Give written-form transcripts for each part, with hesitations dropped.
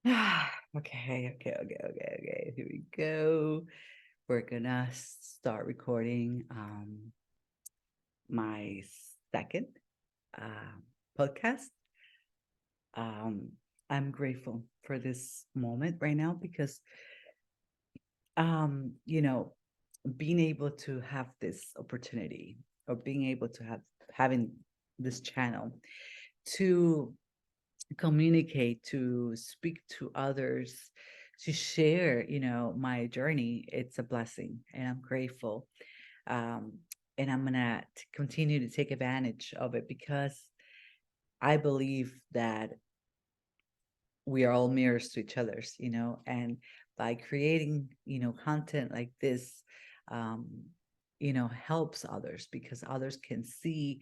Okay. Here we go. We're gonna start recording my second uh, podcast. Um, I'm grateful for this moment right now because um, you know, being able to have this opportunity or being able to having this channel to communicate, to speak to others, to share, my journey. It's a blessing, and I'm grateful. Um, and I'm gonna continue to take advantage of it because I believe that we are all mirrors to each other's, and by creating, content like this, um, helps others because others can see,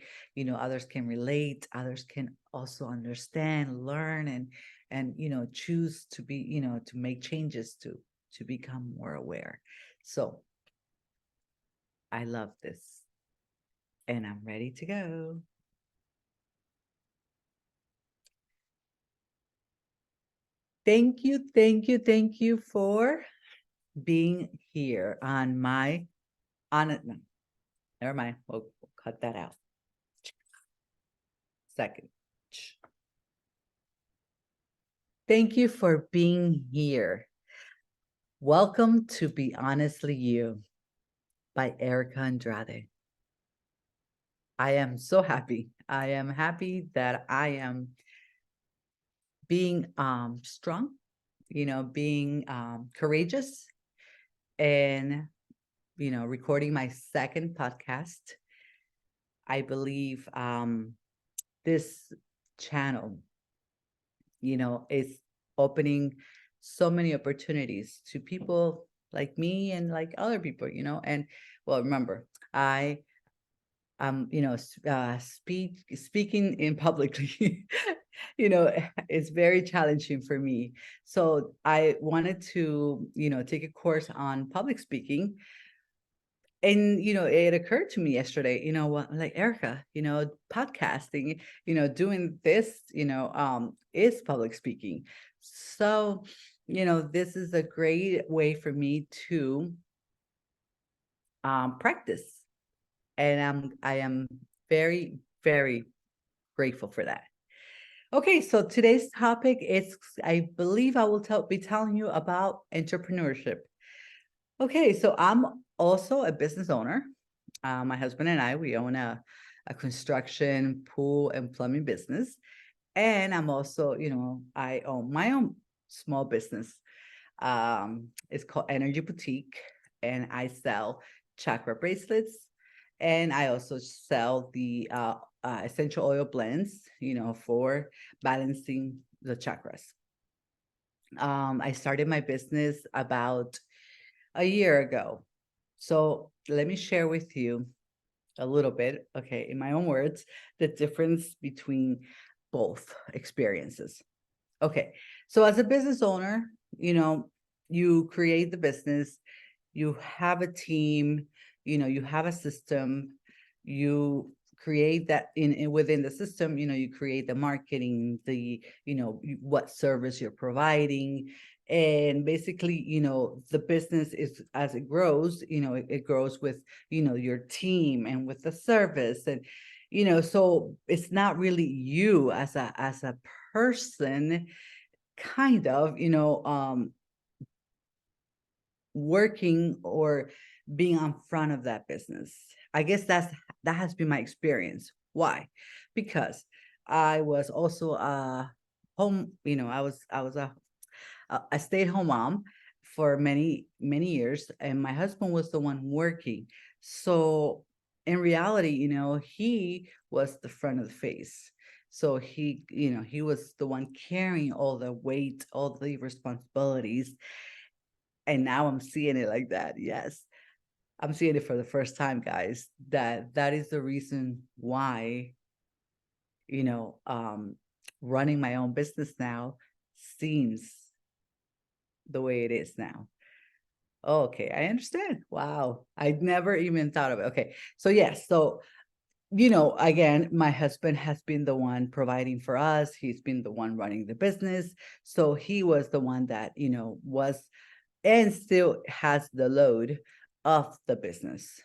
others can relate, others can also understand, learn, and choose to be, to make changes to become more aware. So I love this, and I'm ready to go. Thank you for being here on it. No, never mind. We'll cut that out. Second. Thank you for being here. Welcome to Be Honestly You by Erica Andrade. I am so happy. I am happy that I am being strong, being courageous, and recording my second podcast. I believe this channel, is opening so many opportunities to people like me and like other people, and well, remember, I speaking in publicly, it's very challenging for me. So I wanted to, take a course on public speaking. And it occurred to me yesterday, what, like, Erica, podcasting, doing this, is public speaking. So, this is a great way for me to practice. And I am very, very grateful for that. Okay, so today's topic is, I believe I will be telling you about entrepreneurship. Okay, so I'm also a business owner. My husband and I, we own a construction, pool, and plumbing business. And I'm also, I own my own small business. It's called Energy Boutique, and I sell chakra bracelets. And I also sell the essential oil blends, for balancing the chakras. I started my business about a year ago. So let me share with you a little bit, okay, in my own words, the difference between both experiences. Okay, so as a business owner, you create the business, you have a team, you have a system, you create that within the system, you create the marketing, the what service you're providing. And basically, the business is, as it grows, it grows with your team and with the service. And so it's not really you as a person, kind of, working or being on front of that business. I guess that has been my experience. Why? Because I was also a home, I was a stay-at-home mom for many, many years, and my husband was the one working. So in reality, he was the front of the face. So he was the one carrying all the weight, all the responsibilities. And now I'm seeing it like that. Yes. I'm seeing it for the first time, guys. That is the reason why, you know, um, running my own business now seems the way it is now. Okay, I understand. Wow. I'd never even thought of it. Okay. So yes, so again, my husband has been the one providing for us. He's been the one running the business. So he was the one that, was and still has the load of the business.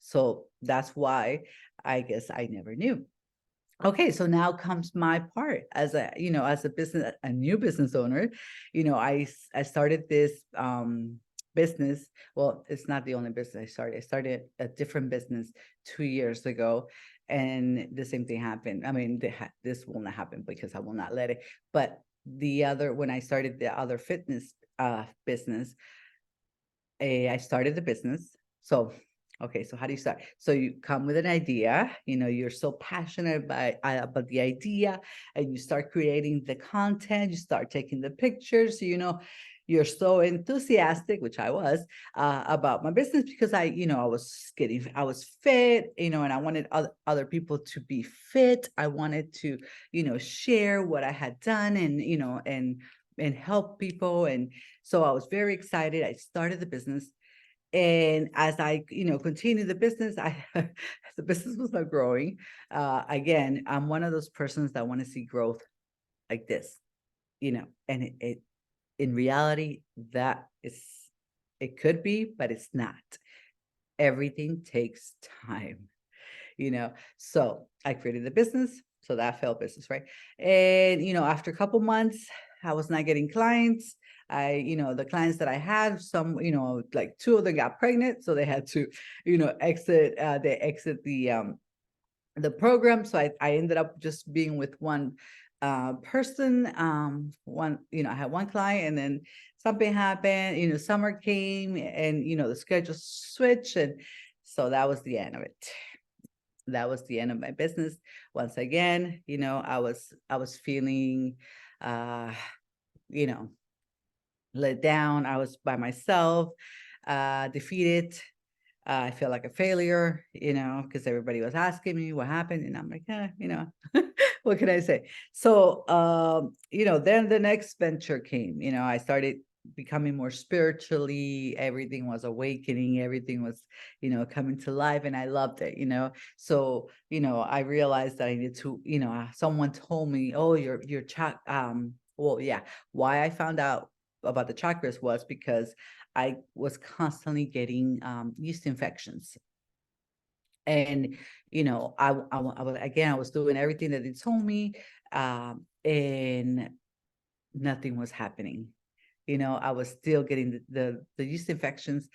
So that's why I guess I never knew. Okay, so now comes my part as a new business owner. I started this business. Well, it's not the only business I started. I started a different business 2 years ago, and the same thing happened. I mean, this will not happen because I will not let it. But when I started the other fitness business, I started the business. So, okay, so how do you start? So you come with an idea, you're so passionate about the idea, and you start creating the content, you start taking the pictures, you're so enthusiastic, which I was, about my business because I was fit, and I wanted other people to be fit. I wanted to, share what I had done and help people. And so I was very excited. I started the business. And as I, continued the business, the business was not growing. Again, I'm one of those persons that want to see growth like this, and it in reality, it could be, but it's not. Everything takes time, So I created the business. So that failed business, right? And, after a couple months, I was not getting clients. The clients that I had, some, like two of them got pregnant. So they had to, exit the program. So I ended up just being with one person. I had one client, and then something happened, summer came, and, the schedule switched. And so that was the end of it. That was the end of my business. Once again, I was feeling, uh, you know, let down. I was by myself, defeated. I feel like a failure, because everybody was asking me what happened, and I'm like, what can I say? So, then the next venture came. I started becoming more spiritually. Everything was awakening. Everything was, coming to life, and I loved it. So, I realized that I needed to, someone told me, oh, your well, yeah. Why I found out about the chakras was because I was constantly getting yeast infections. And, I was doing everything that they told me, and nothing was happening. I was still getting the yeast infections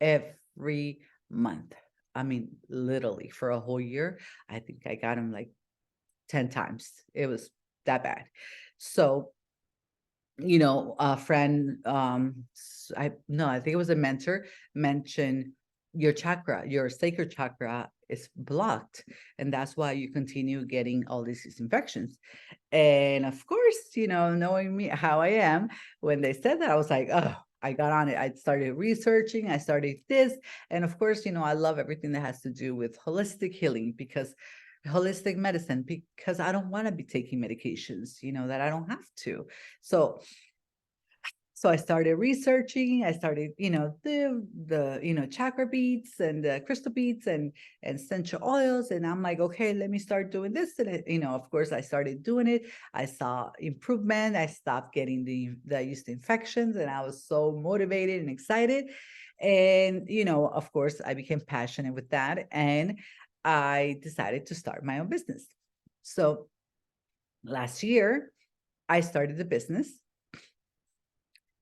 every month. I mean, literally for a whole year, I think I got them like 10 times. It was that bad. So, a friend, I think it was a mentor, mentioned your sacred chakra is blocked, and that's why you continue getting all these infections. And of course, knowing me how I am, when they said that, I was like, oh, I got on it. I started researching, I started this. And of course, I love everything that has to do with holistic healing, because holistic medicine, because I don't want to be taking medications, that I don't have to. So I started researching. I started, the chakra beads and the crystal beads and essential oils. And I'm like, okay, let me start doing this. And of course, I started doing it. I saw improvement. I stopped getting the yeast infections, and I was so motivated and excited. And of course, I became passionate with that, and I decided to start my own business. So last year, I started the business.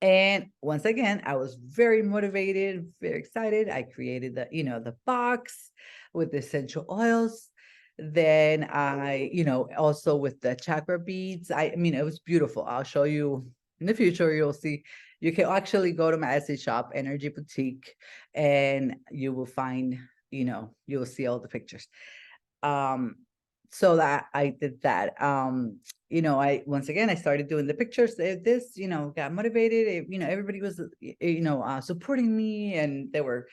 And once again, I was very motivated, very excited. I created the box with the essential oils. Then I, also with the chakra beads. I mean, it was beautiful. I'll show you in the future. You'll see. You can actually go to my Etsy shop, Energy Boutique, and you will find, you will see all the pictures. So that I did that. I once again I started doing the pictures. This, got motivated. Everybody was, supporting me, and they were,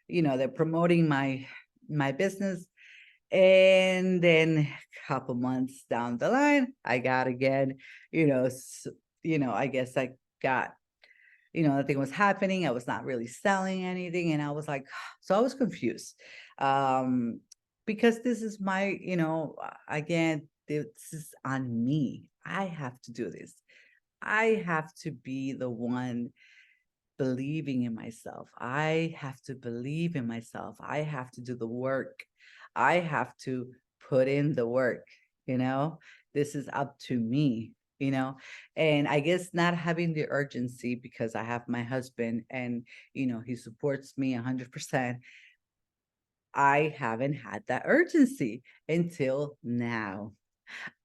they're promoting my business. And then a couple months down the line, I got again, I guess I got, nothing was happening. I was not really selling anything, and I was like, so I was confused. because this is my, again, this is on me. I have to do this. I have to be the one believing in myself. I have to believe in myself. I have to do the work. I have to put in the work, you know? This is up to me, you know? And I guess not having the urgency because I have my husband and, he supports me 100%. I haven't had that urgency until now.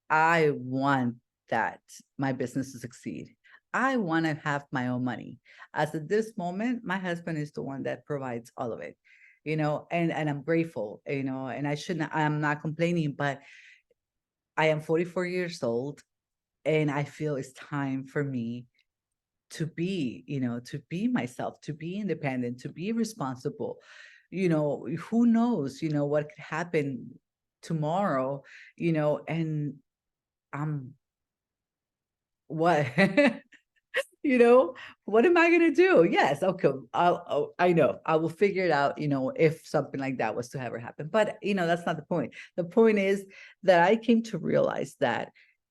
I want that my business to succeed. I want to have my own money. As of this moment, my husband is the one that provides all of it, and I'm grateful, and I'm not complaining, but I am 44 years old and I feel it's time for me to be myself, to be independent, to be responsible. Who knows, what could happen tomorrow, and I'm what you know what am I going to do? Yes, okay, I know I will figure it out, if something like that was to ever happen, but that's not the point. The point is that I came to realize that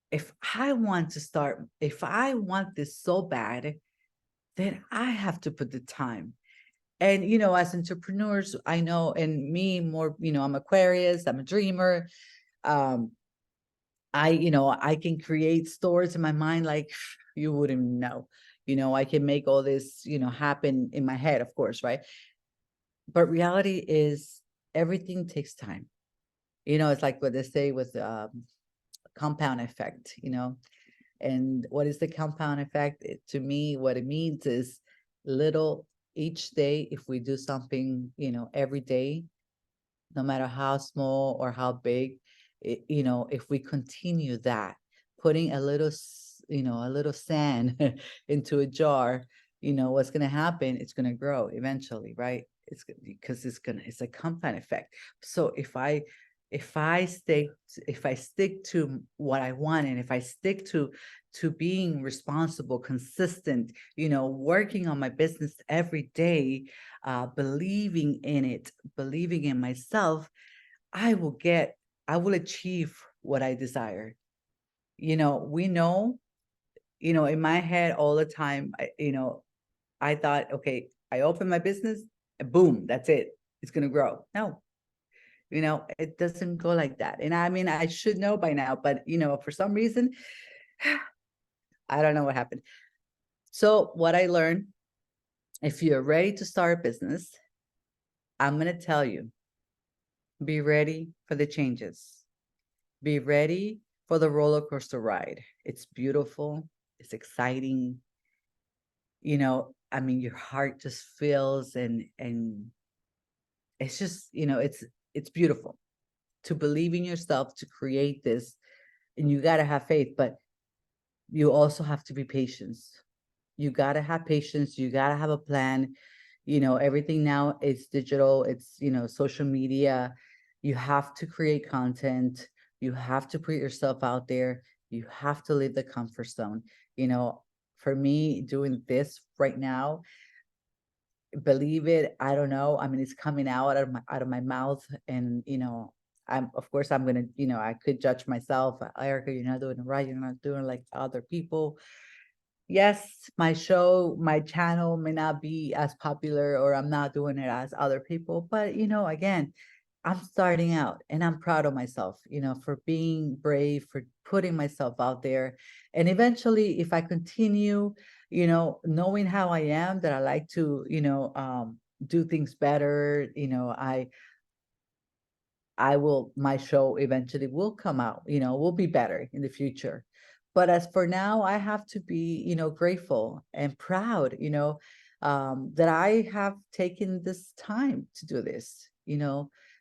if I want this so bad, then I have to put the time. And as entrepreneurs, I know, and me more, I'm Aquarius, I'm a dreamer. um I can create stories in my mind like you wouldn't know. I can make all this, happen in my head, of course, right? But reality is everything takes time. It's like what they say with compound effect, and what is the compound effect? To me, what it means is little each day. If we do something, every day, no matter how small or how big, if we continue that, putting a little sand into a jar, what's going to happen? It's going to grow eventually, right? Because it's a compound effect. So if I stick to what I want, and if I stick to being responsible, consistent, working on my business every day, believing in it, believing in myself, I will get, I will achieve what I desire. We know, in my head all the time, I thought, okay, I open my business, and boom, that's it. It's going to grow. No, it doesn't go like that. And I mean, I should know by now, but for some reason, I don't know what happened. So what I learned, if you're ready to start a business, I'm going to tell you, be ready for the changes. Be ready for the roller coaster ride. It's beautiful. It's exciting. I mean, your heart just fills, and it's just, it's beautiful to believe in yourself, to create this. And you got to have faith, but you also have to be patient. You got to have patience. You got to have a plan. Everything now is digital. It's, social media. You have to create content. You have to put yourself out there. You have to leave the comfort zone. For me, doing this right now, believe it, I don't know. I mean, it's coming out of my mouth, and of course I'm gonna, I could judge myself. Erica, you're not doing it right. You're not doing like other people. Yes, my show, my channel may not be as popular, or I'm not doing it as other people, but again, I'm starting out and I'm proud of myself, for being brave, for putting myself out there. And eventually, if I continue, knowing how I am, that I like to, do things better, my show eventually will come out, will be better in the future. But as for now, I have to be, grateful and proud, that I have taken this time to do this,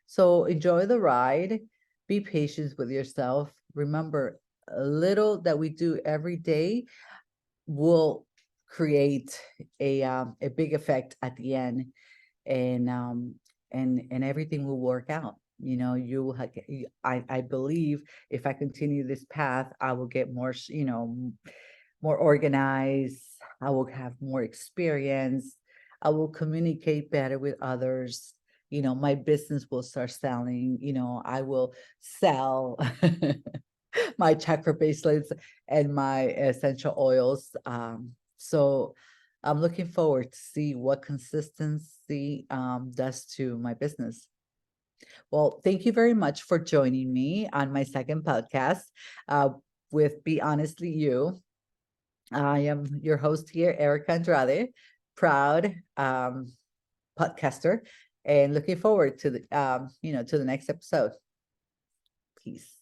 So enjoy the ride, be patient with yourself. Remember, a little that we do every day will create a big effect at the end, and everything will work out. You will I believe if I continue this path, I will get more, more organized. I will have more experience. I will communicate better with others. my business will start selling. I will sell my chakra bracelets and my essential oils. So I'm looking forward to see what consistency does to my business. Well, thank you very much for joining me on my second podcast with Be Honestly You. I am your host here, Erica Andrade, proud podcaster, and looking forward to the to the next episode. Peace.